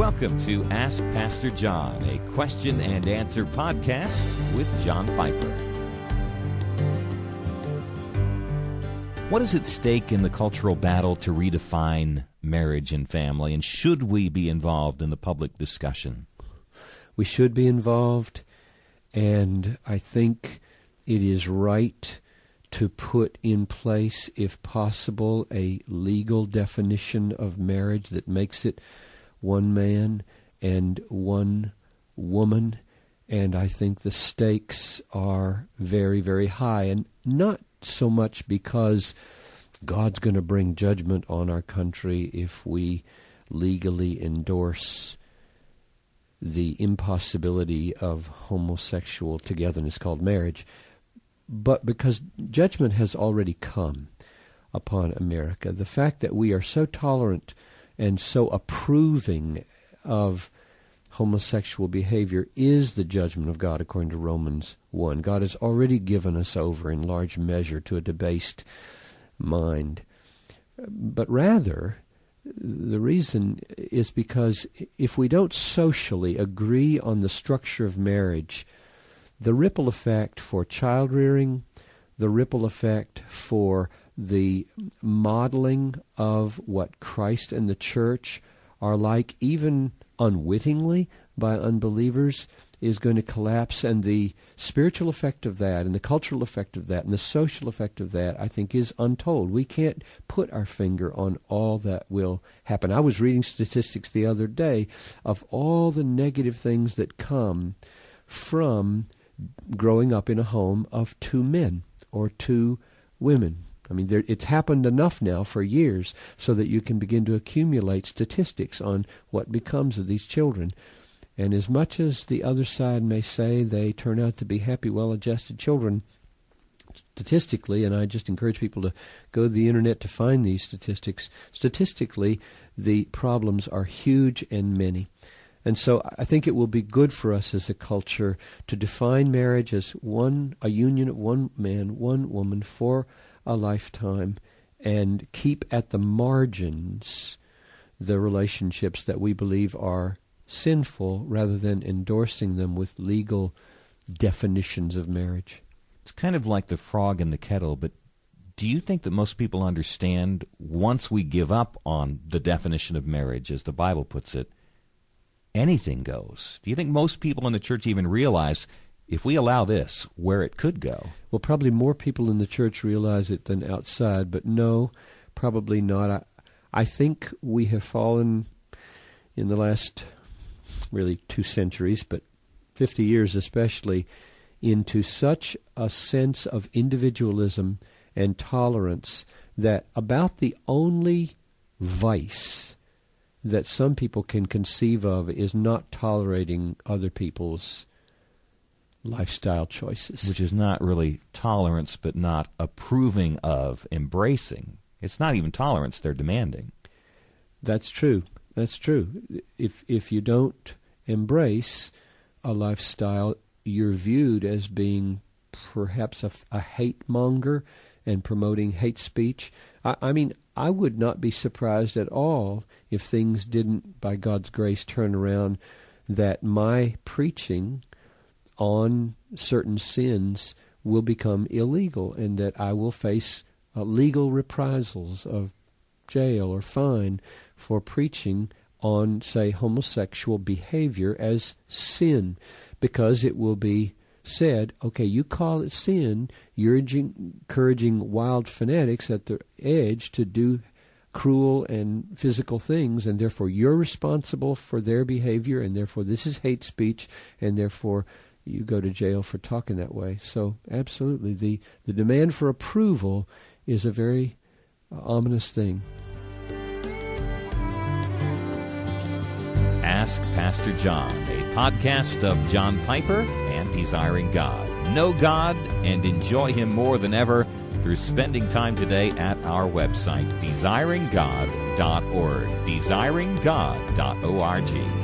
Welcome to Ask Pastor John, a question and answer podcast with John Piper. What is at stake in the cultural battle to redefine marriage and family, and should we be involved in the public discussion? We should be involved, and I think it is right to put in place, if possible, a legal definition of marriage that makes it one man and one woman. And I think the stakes are very, very high, and not so much because God's going to bring judgment on our country if we legally endorse the impossibility of homosexual togetherness called marriage, but because judgment has already come upon America. The fact that we are so tolerant and so approving of homosexual behavior is the judgment of God, according to Romans 1. God has already given us over in large measure to a debased mind. But rather, the reason is because if we don't socially agree on the structure of marriage, the ripple effect for child rearing, the ripple effect for the modeling of what Christ and the church are like, even unwittingly by unbelievers, is going to collapse. And the spiritual effect of that, and the cultural effect of that, and the social effect of that, I think, is untold. We can't put our finger on all that will happen. I was reading statistics the other day of all the negative things that come from growing up in a home of two men or two women. I mean, it's happened enough now for years so that you can begin to accumulate statistics on what becomes of these children. And as much as the other side may say they turn out to be happy, well-adjusted children, statistically, and I just encourage people to go to the internet to find these statistics, statistically, the problems are huge and many. And so I think it will be good for us as a culture to define marriage as a union of one man, one woman for a lifetime, and keep at the margins the relationships that we believe are sinful, rather than endorsing them with legal definitions of marriage. It's kind of like the frog in the kettle, but do you think that most people understand once we give up on the definition of marriage, as the Bible puts it, anything goes? Do you think most people in the church even realize, if we allow this, where it could go? Well, probably more people in the church realize it than outside, but no, probably not. I think we have fallen in the last, really 2 centuries, but 50 years especially, into such a sense of individualism and tolerance that about the only vice that some people can conceive of is not tolerating other people's lifestyle choices. Which is not really tolerance, but not approving of, embracing. It's not even tolerance they're demanding. That's true. That's true. If you don't embrace a lifestyle, you're viewed as being perhaps a hate monger and promoting hate speech. I mean, I would not be surprised at all if things didn't, by God's grace, turn around, that my preaching on certain sins will become illegal, and that I will face legal reprisals of jail or fine for preaching on, say, homosexual behavior as sin, because it will be said, okay, you call it sin, you're encouraging wild fanatics at the edge to do cruel and physical things, and therefore you're responsible for their behavior, and therefore this is hate speech, and therefore you go to jail for talking that way. So absolutely, the demand for approval is a very ominous thing. Ask Pastor John, a podcast of John Piper and Desiring God. Know God and enjoy Him more than ever through spending time today at our website, desiringgod.org, desiringgod.org.